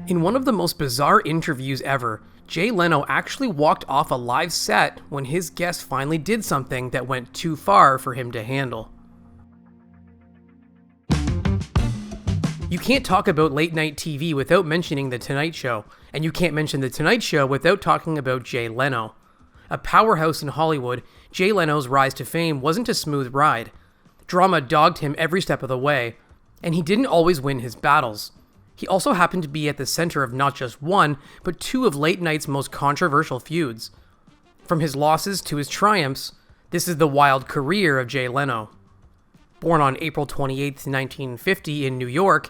In one of the most bizarre interviews ever, Jay Leno actually walked off a live set when his guest finally did something that went too far for him to handle. You can't talk about late night TV without mentioning The Tonight Show, and you can't mention The Tonight Show without talking about Jay Leno. A powerhouse in Hollywood, Jay Leno's rise to fame wasn't a smooth ride. Drama dogged him every step of the way, and he didn't always win his battles. He also happened to be at the center of not just one, but two of late night's most controversial feuds. From his losses to his triumphs, this is the wild career of Jay Leno. Born on April 28, 1950 in New York,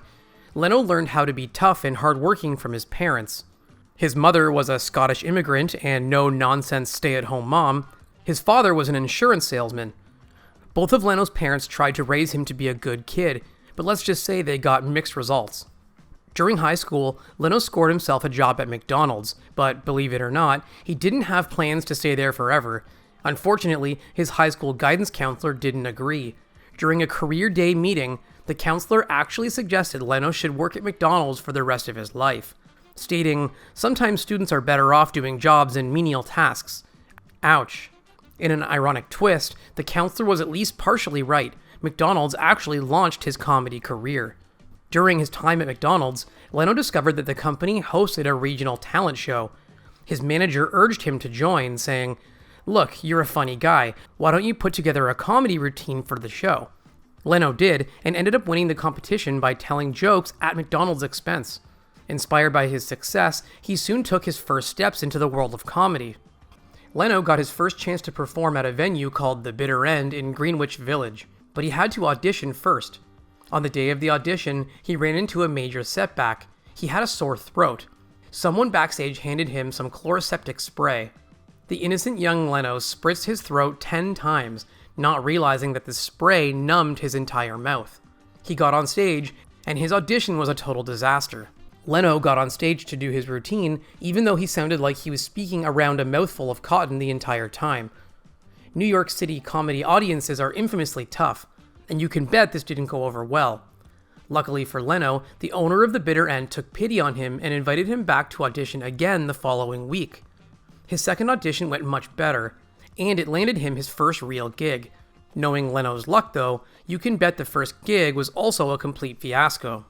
Leno learned how to be tough and hardworking from his parents. His mother was a Scottish immigrant and no-nonsense stay-at-home mom. His father was an insurance salesman. Both of Leno's parents tried to raise him to be a good kid, but let's just say they got mixed results. During high school, Leno scored himself a job at McDonald's, but believe it or not, he didn't have plans to stay there forever. Unfortunately, his high school guidance counselor didn't agree. During a career day meeting, the counselor actually suggested Leno should work at McDonald's for the rest of his life, stating, "Sometimes students are better off doing jobs and menial tasks." Ouch. In an ironic twist, the counselor was at least partially right. McDonald's actually launched his comedy career. During his time at McDonald's, Leno discovered that the company hosted a regional talent show. His manager urged him to join, saying, "Look, you're a funny guy. Why don't you put together a comedy routine for the show?" Leno did, and ended up winning the competition by telling jokes at McDonald's expense. Inspired by his success, he soon took his first steps into the world of comedy. Leno got his first chance to perform at a venue called The Bitter End in Greenwich Village, but he had to audition first. On the day of the audition, he ran into a major setback. He had a sore throat. Someone backstage handed him some chloroseptic spray. The innocent young Leno spritzed his throat 10 times, not realizing that the spray numbed his entire mouth. He got on stage, and his audition was a total disaster. Leno got on stage to do his routine, even though he sounded like he was speaking around a mouthful of cotton the entire time. New York City comedy audiences are infamously tough, and you can bet this didn't go over well. Luckily for Leno, the owner of The Bitter End took pity on him and invited him back to audition again the following week. His second audition went much better, and it landed him his first real gig. Knowing Leno's luck though, you can bet the first gig was also a complete fiasco.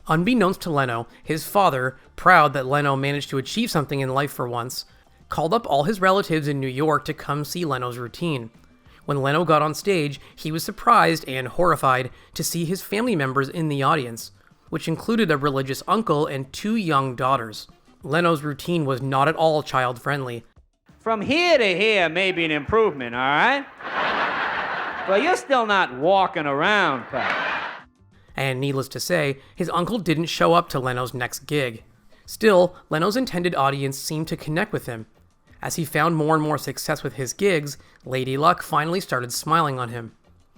Unbeknownst to Leno, his father, proud that Leno managed to achieve something in life for once, called up all his relatives in New York to come see Leno's routine. When Leno got on stage, he was surprised and horrified to see his family members in the audience, which included a religious uncle and 2 young daughters. Leno's routine was not at all child-friendly. From here to here may be an improvement, all right? But you're still not walking around, pal. And needless to say, his uncle didn't show up to Leno's next gig. Still, Leno's intended audience seemed to connect with him. As he found more and more success with his gigs, Lady Luck finally started smiling on him.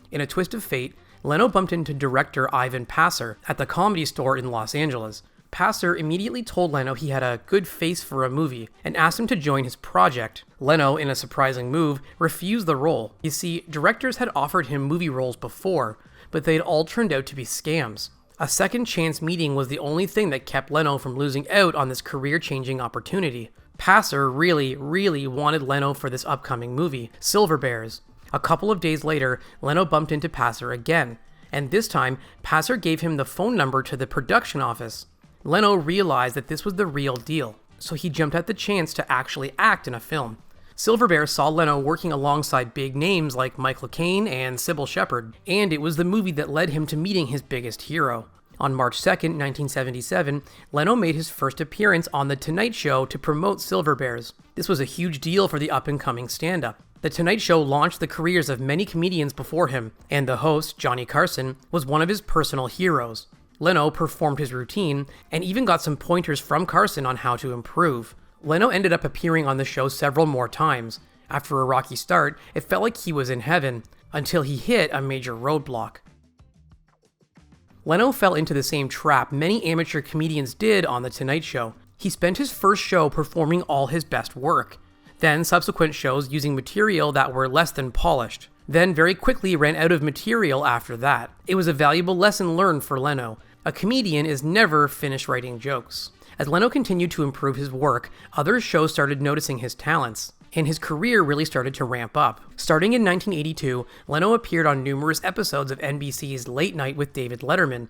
In a twist of fate, Leno bumped into director Ivan Passer at the Comedy Store in Los Angeles. Passer immediately told Leno he had a good face for a movie and asked him to join his project. Leno, in a surprising move, refused the role. You see, directors had offered him movie roles before, but they'd all turned out to be scams. A second chance meeting was the only thing that kept Leno from losing out on this career-changing opportunity. Passer really wanted Leno for this upcoming movie, Silver Bears. A couple of days later, Leno bumped into Passer again, and this time, Passer gave him the phone number to the production office. Leno realized that this was the real deal, so he jumped at the chance to actually act in a film. Silver Bears saw Leno working alongside big names like Michael Caine and Sybil Shepherd, and it was the movie that led him to meeting his biggest hero. On March 2nd, 1977, Leno made his first appearance on The Tonight Show to promote Silver Bears. This was a huge deal for the up-and-coming stand-up. The Tonight Show launched the careers of many comedians before him, and the host, Johnny Carson, was one of his personal heroes. Leno performed his routine, and even got some pointers from Carson on how to improve. Leno ended up appearing on the show several more times. After a rocky start, it felt like he was in heaven, until he hit a major roadblock. Leno fell into the same trap many amateur comedians did on The Tonight Show. He spent his first show performing all his best work, then subsequent shows using material that were less than polished. then very quickly ran out of material after that. It was a valuable lesson learned for Leno. A comedian is never finished writing jokes. As Leno continued to improve his work, other shows started noticing his talents, and his career really started to ramp up. Starting in 1982, Leno appeared on numerous episodes of NBC's Late Night with David Letterman.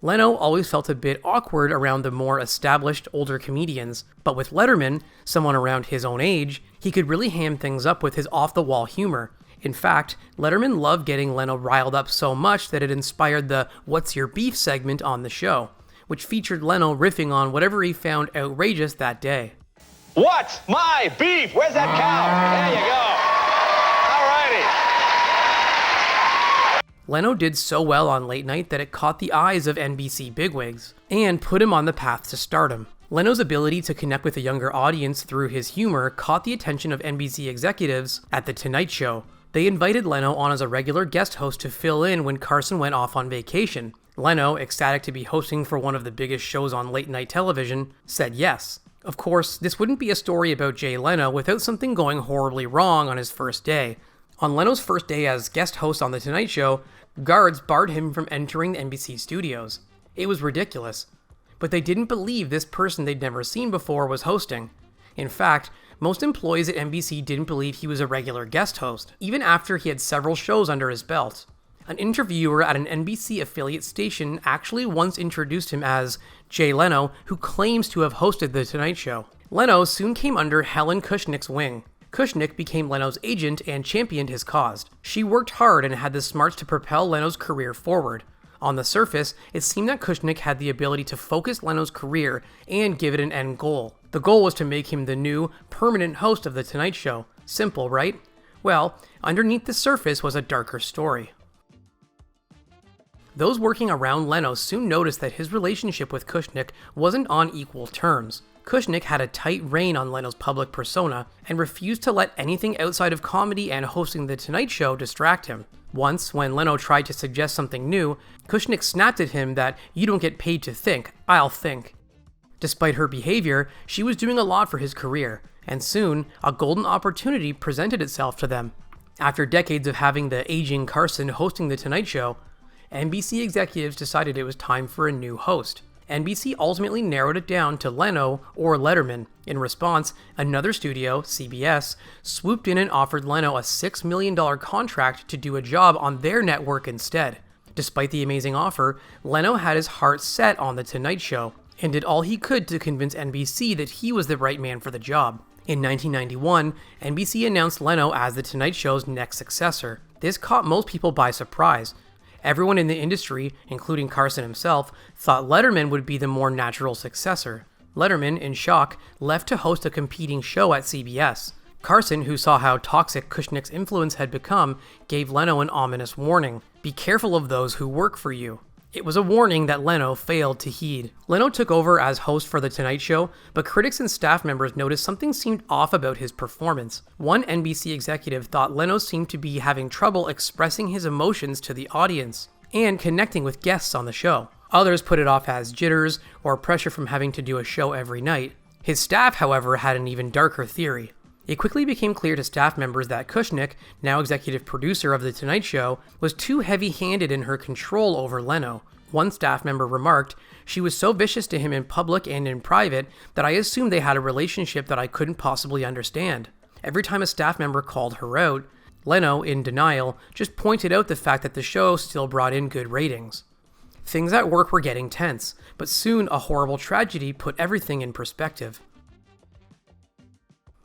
Leno always felt a bit awkward around the more established, older comedians, but with Letterman, someone around his own age, he could really ham things up with his off-the-wall humor. In fact, Letterman loved getting Leno riled up so much that it inspired the "What's Your Beef" segment on the show, which featured Leno riffing on whatever he found outrageous that day. What's my beef? Where's that cow? There you go. All righty. Leno did so well on Late Night that it caught the eyes of NBC bigwigs and put him on the path to stardom. Leno's ability to connect with a younger audience through his humor caught the attention of NBC executives at The Tonight Show. They invited Leno on as a regular guest host to fill in when Carson went off on vacation. Leno, ecstatic to be hosting for one of the biggest shows on late night television, said yes. Of course, this wouldn't be a story about Jay Leno without something going horribly wrong on his first day. On Leno's first day as guest host on The Tonight Show, guards barred him from entering the NBC studios. It was ridiculous. But they didn't believe this person they'd never seen before was hosting. In fact, most employees at NBC didn't believe he was a regular guest host, even after he had several shows under his belt. An interviewer at an NBC affiliate station actually once introduced him as Jay Leno, who claims to have hosted The Tonight Show. Leno soon came under Helen Kushnik's wing. Kushnik became Leno's agent and championed his cause. She worked hard and had the smarts to propel Leno's career forward. On the surface, it seemed that Kushnik had the ability to focus Leno's career and give it an end goal. The goal was to make him the new, permanent host of The Tonight Show. Simple, right? Well, underneath the surface was a darker story. Those working around Leno soon noticed that his relationship with Kushnik wasn't on equal terms. Kushnik had a tight rein on Leno's public persona and refused to let anything outside of comedy and hosting The Tonight Show distract him. Once, when Leno tried to suggest something new, Kushnik snapped at him that "You don't get paid to think, I'll think." Despite her behavior, she was doing a lot for his career, and soon, a golden opportunity presented itself to them. After decades of having the aging Carson hosting The Tonight Show, NBC executives decided it was time for a new host. NBC ultimately narrowed it down to Leno or Letterman. In response, another studio, CBS, swooped in and offered Leno a $6 million contract to do a job on their network instead. Despite the amazing offer, Leno had his heart set on The Tonight Show and did all he could to convince NBC that he was the right man for the job. In 1991, NBC announced Leno as The Tonight Show's next successor. This caught most people by surprise. Everyone in the industry, including Carson himself, thought Letterman would be the more natural successor. Letterman, in shock, left to host a competing show at CBS. Carson, who saw how toxic Kushnik's influence had become, gave Leno an ominous warning. "Be careful of those who work for you." It was a warning that Leno failed to heed. Leno took over as host for The Tonight Show, but critics and staff members noticed something seemed off about his performance. One NBC executive thought Leno seemed to be having trouble expressing his emotions to the audience and connecting with guests on the show. Others put it off as jitters or pressure from having to do a show every night. His staff, however, had an even darker theory. It quickly became clear to staff members that Kushnik, now executive producer of The Tonight Show, was too heavy-handed in her control over Leno. One staff member remarked, "She was so vicious to him in public and in private that I assumed they had a relationship that I couldn't possibly understand." Every time a staff member called her out, Leno, in denial, just pointed out the fact that the show still brought in good ratings. Things at work were getting tense, but soon a horrible tragedy put everything in perspective.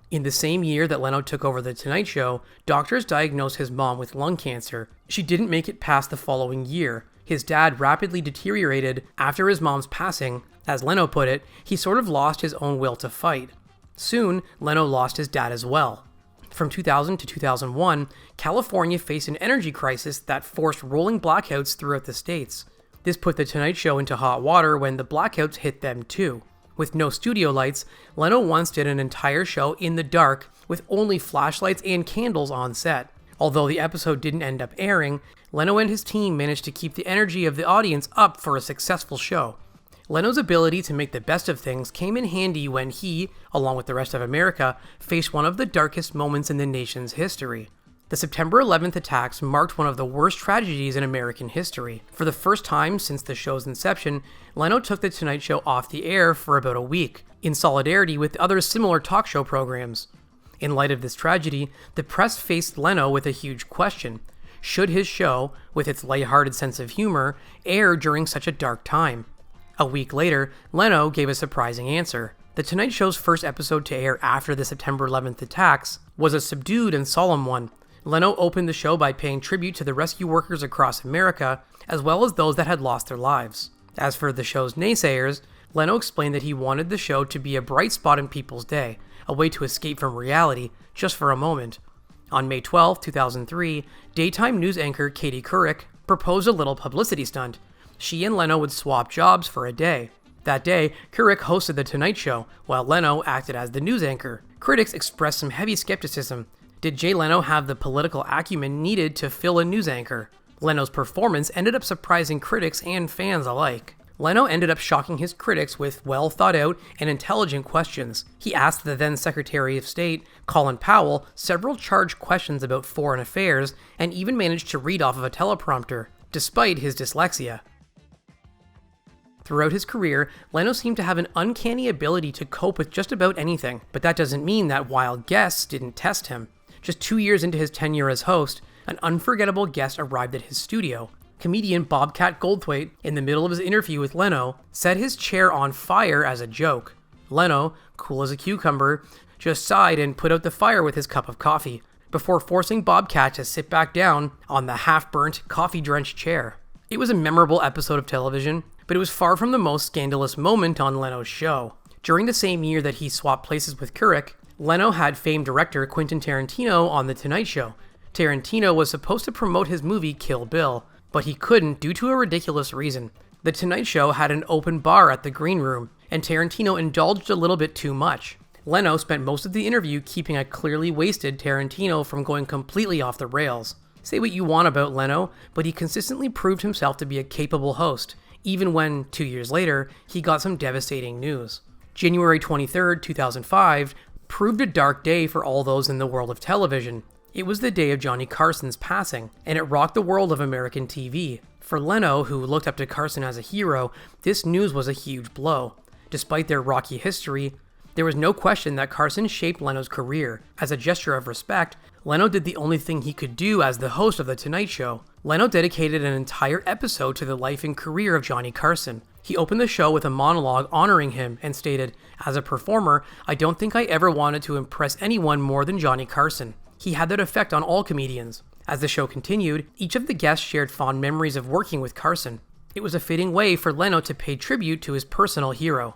In the same year that Leno took over The Tonight Show, doctors diagnosed his mom with lung cancer. She didn't make it past the following year. His dad rapidly deteriorated after his mom's passing. As Leno put it, he sort of lost his own will to fight. Soon, Leno lost his dad as well. From 2000 to 2001, California faced an energy crisis that forced rolling blackouts throughout the states. This put The Tonight Show into hot water when the blackouts hit them too. With no studio lights, Leno once did an entire show in the dark with only flashlights and candles on set. Although the episode didn't end up airing, Leno and his team managed to keep the energy of the audience up for a successful show. Leno's ability to make the best of things came in handy when he, along with the rest of America, faced one of the darkest moments in the nation's history. The September 11th attacks marked one of the worst tragedies in American history. For the first time since the show's inception, Leno took The Tonight Show off the air for about a week, in solidarity with other similar talk show programs. In light of this tragedy, the press faced Leno with a huge question. Should his show, with its lighthearted sense of humor, air during such a dark time? A week later, Leno gave a surprising answer. The Tonight Show's first episode to air after the September 11th attacks was a subdued and solemn one. Leno opened the show by paying tribute to the rescue workers across America, as well as those that had lost their lives. As for the show's naysayers, Leno explained that he wanted the show to be a bright spot in people's day, a way to escape from reality, just for a moment. On May 12, 2003, daytime news anchor Katie Couric proposed a little publicity stunt. She and Leno would swap jobs for a day. That day, Couric hosted The Tonight Show, while Leno acted as the news anchor. Critics expressed some heavy skepticism. Did Jay Leno have the political acumen needed to fill a news anchor? Leno's performance ended up surprising critics and fans alike. Leno ended up shocking his critics with well-thought-out and intelligent questions. He asked the then Secretary of State, Colin Powell, several charged questions about foreign affairs and even managed to read off of a teleprompter, despite his dyslexia. Throughout his career, Leno seemed to have an uncanny ability to cope with just about anything, but that doesn't mean that wild guests didn't test him. Just 2 years into his tenure as host, an unforgettable guest arrived at his studio. Comedian Bobcat Goldthwait, in the middle of his interview with Leno, set his chair on fire as a joke. Leno, cool as a cucumber, just sighed and put out the fire with his cup of coffee, before forcing Bobcat to sit back down on the half-burnt, coffee-drenched chair. It was a memorable episode of television, but it was far from the most scandalous moment on Leno's show. During the same year that he swapped places with Couric, Leno had famed director Quentin Tarantino on The Tonight Show. Tarantino was supposed to promote his movie Kill Bill, but he couldn't due to a ridiculous reason. The Tonight Show had an open bar at the green room, and Tarantino indulged a little bit too much. Leno spent most of the interview keeping a clearly wasted Tarantino from going completely off the rails. Say what you want about Leno, but he consistently proved himself to be a capable host, even when, 2 years later, he got some devastating news. January 23, 2005, proved a dark day for all those in the world of television. It was the day of Johnny Carson's passing, and it rocked the world of American TV. For Leno, who looked up to Carson as a hero, this news was a huge blow. Despite their rocky history, there was no question that Carson shaped Leno's career. As a gesture of respect, Leno did the only thing he could do as the host of The Tonight Show. Leno dedicated an entire episode to the life and career of Johnny Carson. He opened the show with a monologue honoring him and stated, "As a performer, I don't think I ever wanted to impress anyone more than Johnny Carson. He had that effect on all comedians." As the show continued, each of the guests shared fond memories of working with Carson. It was a fitting way for Leno to pay tribute to his personal hero.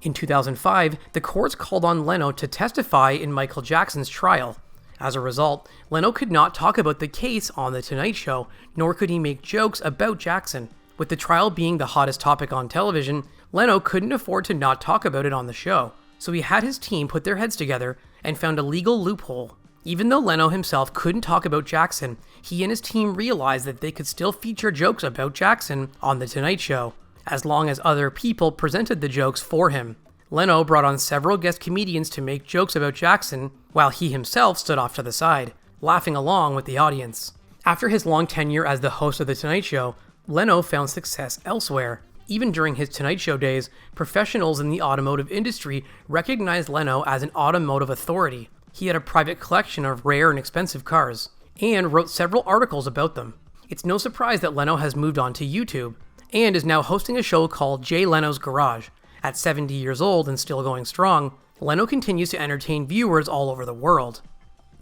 In 2005, the courts called on Leno to testify in Michael Jackson's trial. As a result, Leno could not talk about the case on The Tonight Show, nor could he make jokes about Jackson. With the trial being the hottest topic on television, Leno couldn't afford to not talk about it on the show, so he had his team put their heads together and found a legal loophole. Even though Leno himself couldn't talk about Jackson, he and his team realized that they could still feature jokes about Jackson on The Tonight Show, as long as other people presented the jokes for him. Leno brought on several guest comedians to make jokes about Jackson, while he himself stood off to the side, laughing along with the audience. After his long tenure as the host of The Tonight Show, Leno found success elsewhere. Even during his Tonight Show days, professionals in the automotive industry recognized Leno as an automotive authority. He had a private collection of rare and expensive cars, and wrote several articles about them. It's no surprise that Leno has moved on to YouTube, and is now hosting a show called Jay Leno's Garage. At 70 years old and still going strong, Leno continues to entertain viewers all over the world.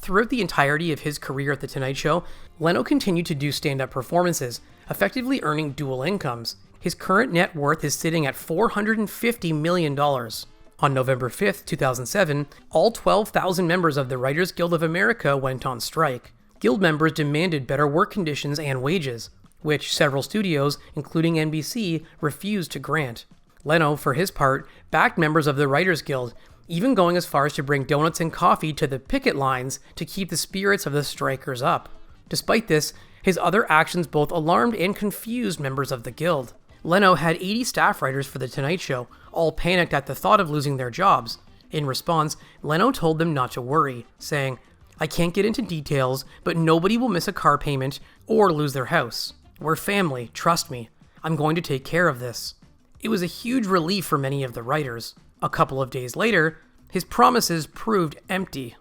Throughout the entirety of his career at The Tonight Show, Leno continued to do stand-up performances, effectively earning dual incomes. His current net worth is sitting at $450 million. On November 5, 2007, all 12,000 members of the Writers Guild of America went on strike. Guild members demanded better work conditions and wages, which several studios, including NBC, refused to grant. Leno, for his part, backed members of the Writers Guild, even going as far as to bring donuts and coffee to the picket lines to keep the spirits of the strikers up. Despite this, his other actions both alarmed and confused members of the Guild. Leno had 80 staff writers for The Tonight Show, all panicked at the thought of losing their jobs. In response, Leno told them not to worry, saying, I can't get into details, but nobody will miss a car payment or lose their house. We're family, trust me. I'm going to take care of this. It was a huge relief for many of the writers. A couple of days later, his promises proved empty.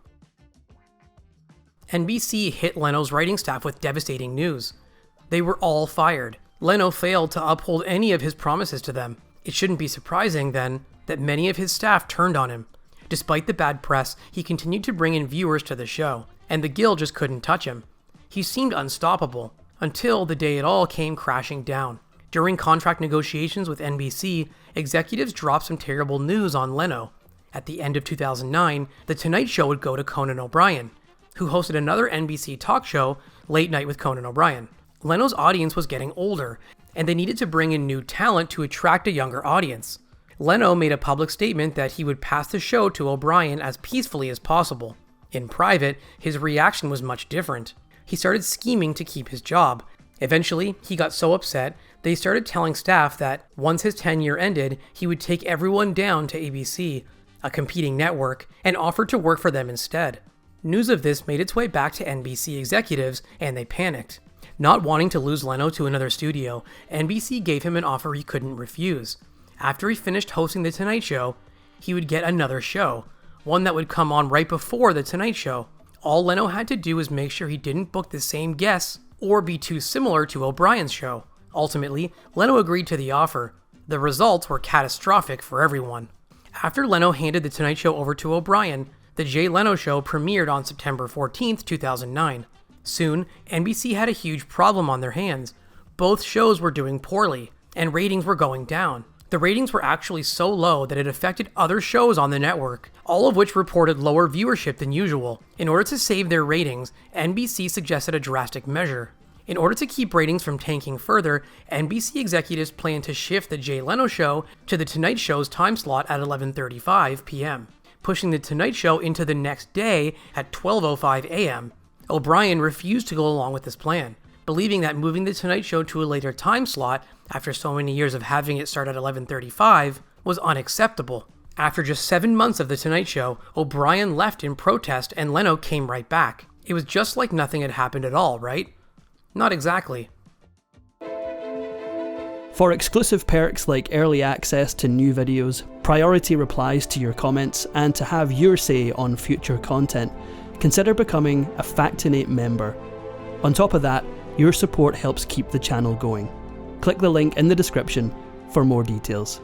NBC hit Leno's writing staff with devastating news. They were all fired. Leno failed to uphold any of his promises to them. It shouldn't be surprising, then, that many of his staff turned on him. Despite the bad press, he continued to bring in viewers to the show, and the Guild just couldn't touch him. He seemed unstoppable, until the day it all came crashing down. During contract negotiations with NBC, executives dropped some terrible news on Leno. At the end of 2009, The Tonight Show would go to Conan O'Brien, who hosted another NBC talk show, Late Night with Conan O'Brien. Leno's audience was getting older, and they needed to bring in new talent to attract a younger audience. Leno made a public statement that he would pass the show to O'Brien as peacefully as possible. In private, his reaction was much different. He started scheming to keep his job. Eventually, he got so upset, they started telling staff that once his tenure ended, he would take everyone down to ABC, a competing network, and offer to work for them instead. News of this made its way back to NBC executives, and they panicked. Not wanting to lose Leno to another studio, NBC gave him an offer he couldn't refuse. After he finished hosting The Tonight Show, he would get another show, one that would come on right before The Tonight Show. All Leno had to do was make sure he didn't book the same guests or be too similar to O'Brien's show. Ultimately, Leno agreed to the offer. The results were catastrophic for everyone. After Leno handed The Tonight Show over to O'Brien, The Jay Leno Show premiered on September 14, 2009. Soon, NBC had a huge problem on their hands. Both shows were doing poorly, and ratings were going down. The ratings were actually so low that it affected other shows on the network, all of which reported lower viewership than usual. In order to save their ratings, NBC suggested a drastic measure. In order to keep ratings from tanking further, NBC executives planned to shift The Jay Leno Show to The Tonight Show's time slot at 11:35 p.m., pushing The Tonight Show into the next day at 12:05 a.m. O'Brien refused to go along with this plan, believing that moving The Tonight Show to a later time slot, after so many years of having it start at 11:35, was unacceptable. After just 7 months of The Tonight Show, O'Brien left in protest and Leno came right back. It was just like nothing had happened at all, right? Not exactly. For exclusive perks like early access to new videos, priority replies to your comments, and to have your say on future content, consider becoming a Factinate member. On top of that, your support helps keep the channel going. Click the link in the description for more details.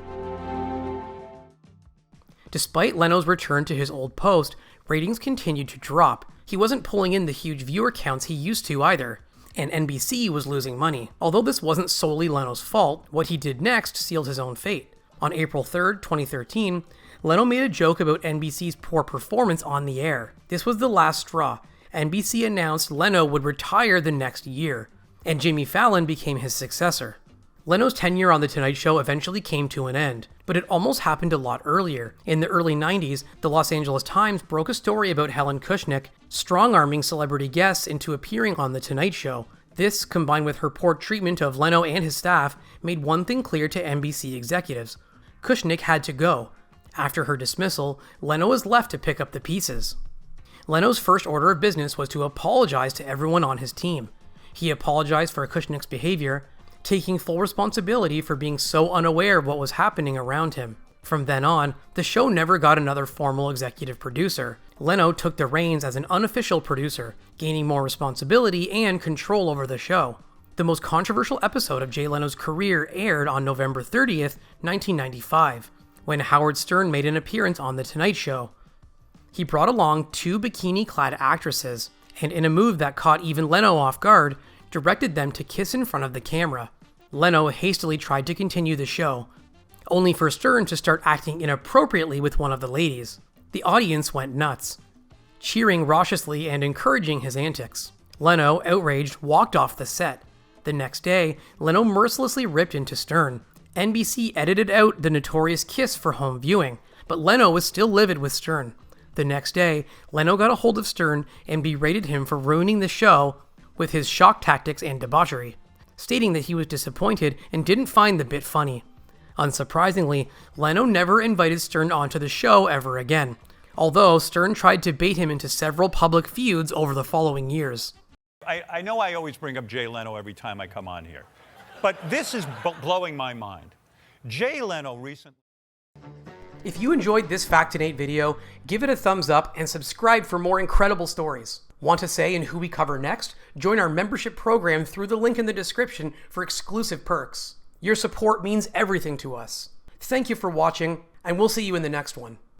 Despite Leno's return to his old post, ratings continued to drop. He wasn't pulling in the huge viewer counts he used to either, and NBC was losing money. Although this wasn't solely Leno's fault, what he did next sealed his own fate. On April 3rd, 2013, Leno made a joke about NBC's poor performance on the air. This was the last straw. NBC announced Leno would retire the next year, and Jimmy Fallon became his successor. Leno's tenure on The Tonight Show eventually came to an end, but it almost happened a lot earlier. In the early 90s, the Los Angeles Times broke a story about Helen Kushnik strong-arming celebrity guests into appearing on The Tonight Show. This, combined with her poor treatment of Leno and his staff, made one thing clear to NBC executives. Kushnik had to go. After her dismissal, Leno was left to pick up the pieces. Leno's first order of business was to apologize to everyone on his team. He apologized for Kushnik's behavior, taking full responsibility for being so unaware of what was happening around him. From then on, the show never got another formal executive producer. Leno took the reins as an unofficial producer, gaining more responsibility and control over the show. The most controversial episode of Jay Leno's career aired on November 30th, 1995, when Howard Stern made an appearance on The Tonight Show. He brought along 2 bikini-clad actresses, and in a move that caught even Leno off guard, directed them to kiss in front of the camera. Leno hastily tried to continue the show, only for Stern to start acting inappropriately with one of the ladies. The audience went nuts, cheering raucously and encouraging his antics. Leno, outraged, walked off the set. The next day, Leno mercilessly ripped into Stern. NBC edited out the notorious kiss for home viewing, but Leno was still livid with Stern. The next day, Leno got a hold of Stern and berated him for ruining the show with his shock tactics and debauchery, stating that he was disappointed and didn't find the bit funny. Unsurprisingly, Leno never invited Stern onto the show ever again. although Stern tried to bait him into several public feuds over the following years. I know I always bring up Jay Leno every time I come on here, but this is blowing my mind. Jay Leno recently... If you enjoyed this Factinate video, give it a thumbs up and subscribe for more incredible stories. Want a say in who we cover next? Join our membership program through the link in the description for exclusive perks. Your support means everything to us. Thank you for watching, and we'll see you in the next one.